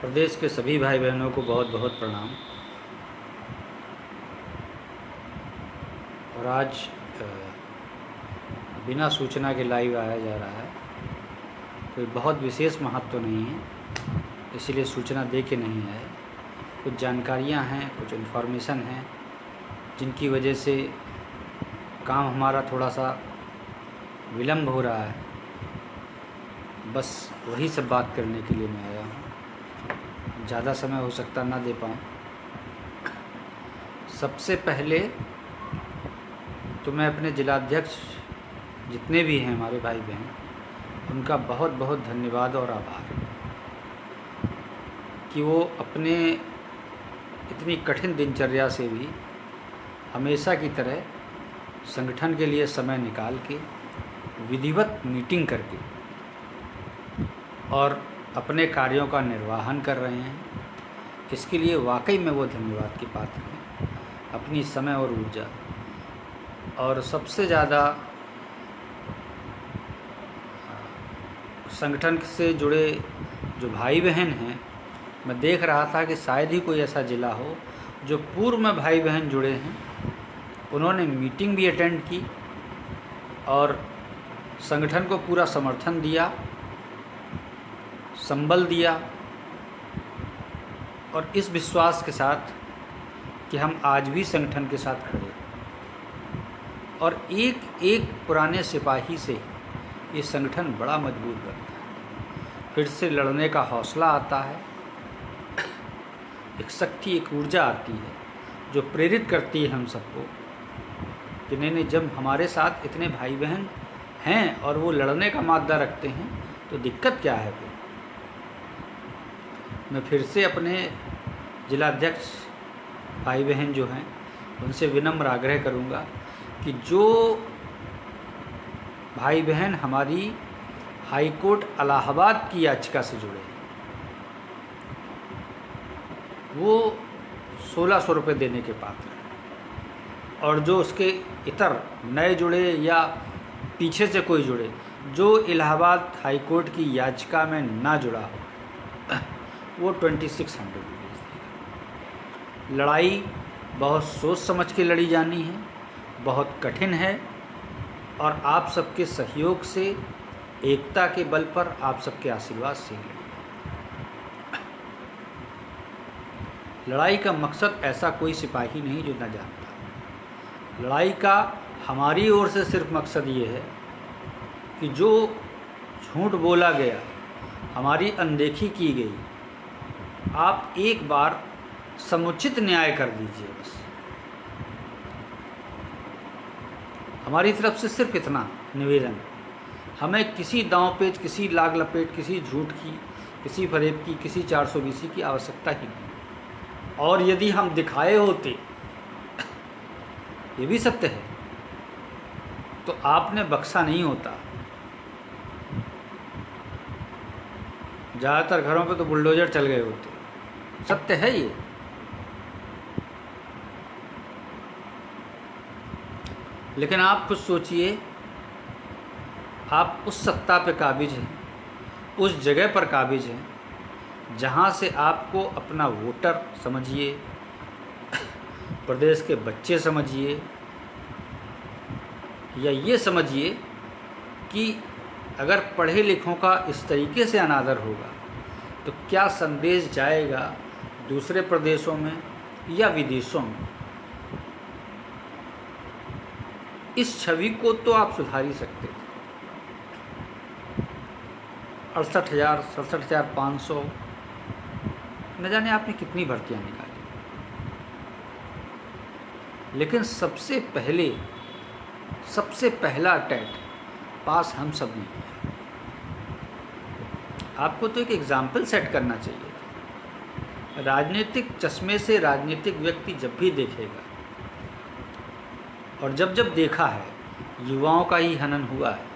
प्रदेश के सभी भाई बहनों को बहुत बहुत प्रणाम। और आज बिना सूचना के लाइव आया जा रहा है। कोई बहुत विशेष महत्व तो नहीं है, इसीलिए सूचना दे के नहीं आए। कुछ जानकारियां हैं, कुछ इन्फॉर्मेशन हैं जिनकी वजह से काम हमारा थोड़ा सा विलम्ब हो रहा है। बस वही सब बात करने के लिए मैं आया हूँ। ज़्यादा समय हो सकता ना दे पाऊँ। सबसे पहले तो मैं अपने जिलाध्यक्ष जितने भी हैं हमारे भाई बहन, उनका बहुत बहुत धन्यवाद और आभार कि वो अपने इतनी कठिन दिनचर्या से भी हमेशा की तरह संगठन के लिए समय निकाल के विधिवत मीटिंग करके और अपने कार्यों का निर्वहन कर रहे हैं। इसके लिए वाकई में वो धन्यवाद के पात्र हैं। अपनी समय और ऊर्जा, और सबसे ज़्यादा संगठन से जुड़े जो भाई बहन हैं, मैं देख रहा था कि शायद ही कोई ऐसा ज़िला हो जो पूर्व में भाई बहन जुड़े हैं। उन्होंने मीटिंग भी अटेंड की और संगठन को पूरा समर्थन दिया, संबल दिया, और इस विश्वास के साथ कि हम आज भी संगठन के साथ खड़े हैं। और एक एक पुराने सिपाही से ये संगठन बड़ा मजबूत बनता है। फिर से लड़ने का हौसला आता है, एक शक्ति, एक ऊर्जा आती है जो प्रेरित करती है हम सबको कि नहीं, जब हमारे साथ इतने भाई बहन हैं और वो लड़ने का मादा रखते हैं तो दिक्कत क्या है। फिर मैं फिर से अपने जिलाध्यक्ष भाई बहन जो हैं उनसे विनम्र आग्रह करूंगा कि जो भाई बहन हमारी हाई कोर्ट इलाहाबाद की याचिका से जुड़े हैं, वो 1600 रुपये देने के पात्र हैं। और जो उसके इतर नए जुड़े या पीछे से कोई जुड़े, जो इलाहाबाद हाई कोर्ट की याचिका में ना जुड़ा हो, वो 2600 रुपीज़ देगा। लड़ाई बहुत सोच समझ के लड़ी जानी है, बहुत कठिन है, और आप सबके सहयोग से, एकता के बल पर, आप सबके आशीर्वाद से लड़ी। लड़ाई का मकसद ऐसा कोई सिपाही नहीं जो न जानता। लड़ाई का हमारी ओर से सिर्फ मकसद ये है कि जो झूठ बोला गया, हमारी अनदेखी की गई, आप एक बार समुचित न्याय कर दीजिए। बस हमारी तरफ से सिर्फ इतना निवेदन। हमें किसी दांव पेच, किसी लाग लपेट, किसी झूठ की, किसी फरेब की, किसी 420 की आवश्यकता ही नहीं। और यदि हम दिखाए होते, ये भी सत्य है, तो आपने बख्शा नहीं होता। ज़्यादातर घरों पे तो बुलडोजर चल गए होते। सत्य है ये। लेकिन आप कुछ सोचिए, आप उस सत्ता पे काबिज हैं, उस जगह पर काबिज हैं जहाँ से आपको अपना वोटर समझिए, प्रदेश के बच्चे समझिए, या ये समझिए कि अगर पढ़े लिखों का इस तरीके से अनादर होगा तो क्या संदेश जाएगा दूसरे प्रदेशों में या विदेशों में। इस छवि को तो आप सुधार ही सकते थे। 68,000, 67,500, न जाने आपने कितनी भर्तियां निकाली। लेकिन सबसे पहला टेट पास हम सब ने किया। आपको तो एक एग्जाम्पल सेट करना चाहिए। राजनीतिक चश्मे से राजनीतिक व्यक्ति जब भी देखेगा, और जब जब देखा है, युवाओं का ही हनन हुआ है।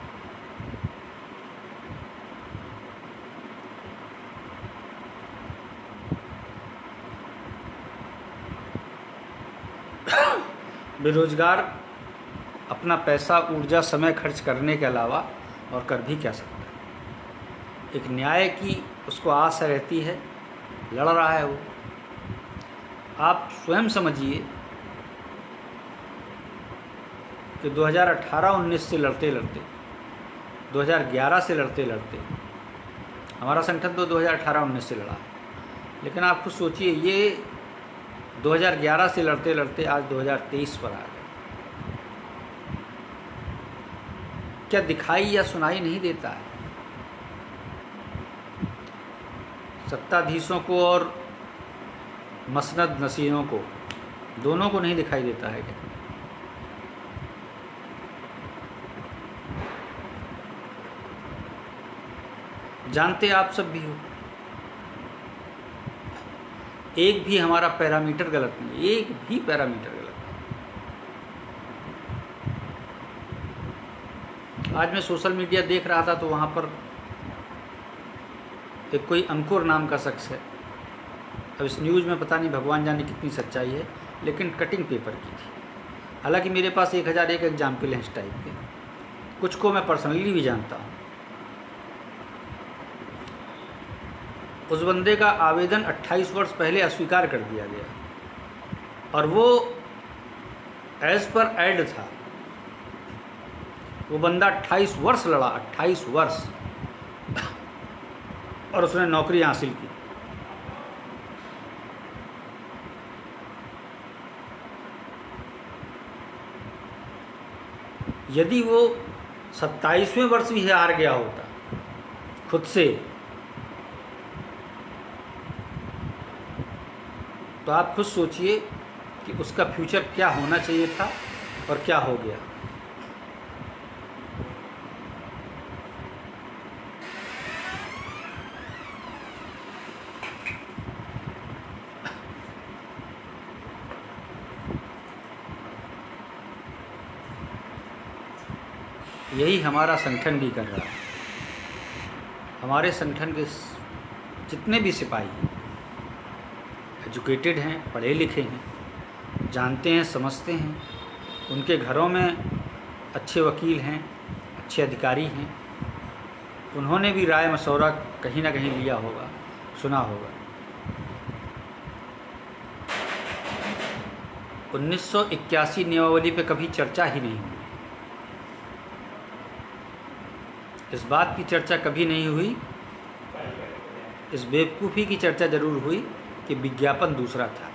बेरोजगार अपना पैसा, ऊर्जा, समय खर्च करने के अलावा और कर भी क्या सकता है। एक न्याय की उसको आस रहती है लड़ रहा है वो। आप स्वयं समझिए कि 2018-19 से लड़ते लड़ते, 2011 से लड़ते लड़ते, हमारा संगठन तो 2018-19 से लड़ा है, लेकिन आप खुद सोचिए ये 2011 से लड़ते लड़ते आज 2023 पर आ गए। क्या दिखाई या सुनाई नहीं देता है? सत्ताधीशों को और मसनद नसीरों को, दोनों को नहीं दिखाई देता है क्या? जानते आप सब भी हो, एक भी हमारा पैरामीटर गलत नहीं, एक भी पैरामीटर गलत नहीं। आज मैं सोशल मीडिया देख रहा था तो वहाँ पर एक कोई अंकुर नाम का शख्स है, अब इस न्यूज़ में पता नहीं भगवान जाने कितनी सच्चाई है, लेकिन कटिंग पेपर की थी। हालांकि मेरे पास 1001 एग्जाम्पल हैं इस टाइप के, कुछ को मैं पर्सनली भी जानता हूँ। उस बंदे का आवेदन 28 वर्ष पहले अस्वीकार कर दिया गया और वो एज पर एड था। वो बंदा 28 वर्ष लड़ा, 28 वर्ष, और उसने नौकरी हासिल की। यदि वो 27वें वर्ष भी हार गया होता खुद से, तो आप खुद सोचिए कि उसका फ्यूचर क्या होना चाहिए था और क्या हो गया। यही हमारा संगठन भी कर रहा है। हमारे संगठन के जितने भी सिपाही एजुकेटेड हैं, पढ़े लिखे हैं, जानते हैं, समझते हैं, उनके घरों में अच्छे वकील हैं, अच्छे अधिकारी हैं, उन्होंने भी राय मशवरा कहीं ना कहीं लिया होगा, सुना होगा। 1981 नियमावली पे कभी चर्चा ही नहीं हुई। इस बात की चर्चा कभी नहीं हुई, इस बेवकूफ़ी की चर्चा ज़रूर हुई कि विज्ञापन दूसरा था।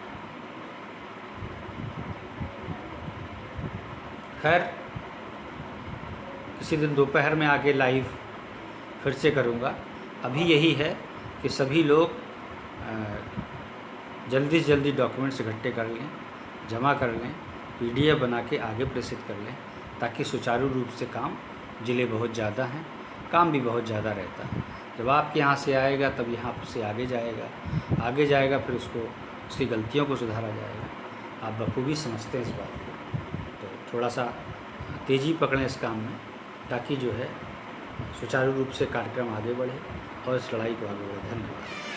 खैर, किसी दिन दोपहर में आके लाइव फिर से करूँगा। अभी यही है कि सभी लोग जल्दी से जल्दी डॉक्यूमेंट्स इकट्ठे कर लें, जमा कर लें, PDF बना के आगे प्रेषित कर लें, ताकि सुचारू रूप से काम, ज़िले बहुत ज़्यादा हैं, काम भी बहुत ज़्यादा रहता है। जब आपके यहाँ से आएगा तब यहाँ से आगे जाएगा, फिर उसकी गलतियों को सुधारा जाएगा। आप बखूबी समझते हैं इस बात को, तो थोड़ा सा तेज़ी पकड़ें इस काम में, ताकि जो है सुचारू रूप से कार्यक्रम आगे बढ़े और इस लड़ाई को आगे बढ़े। धन्यवाद।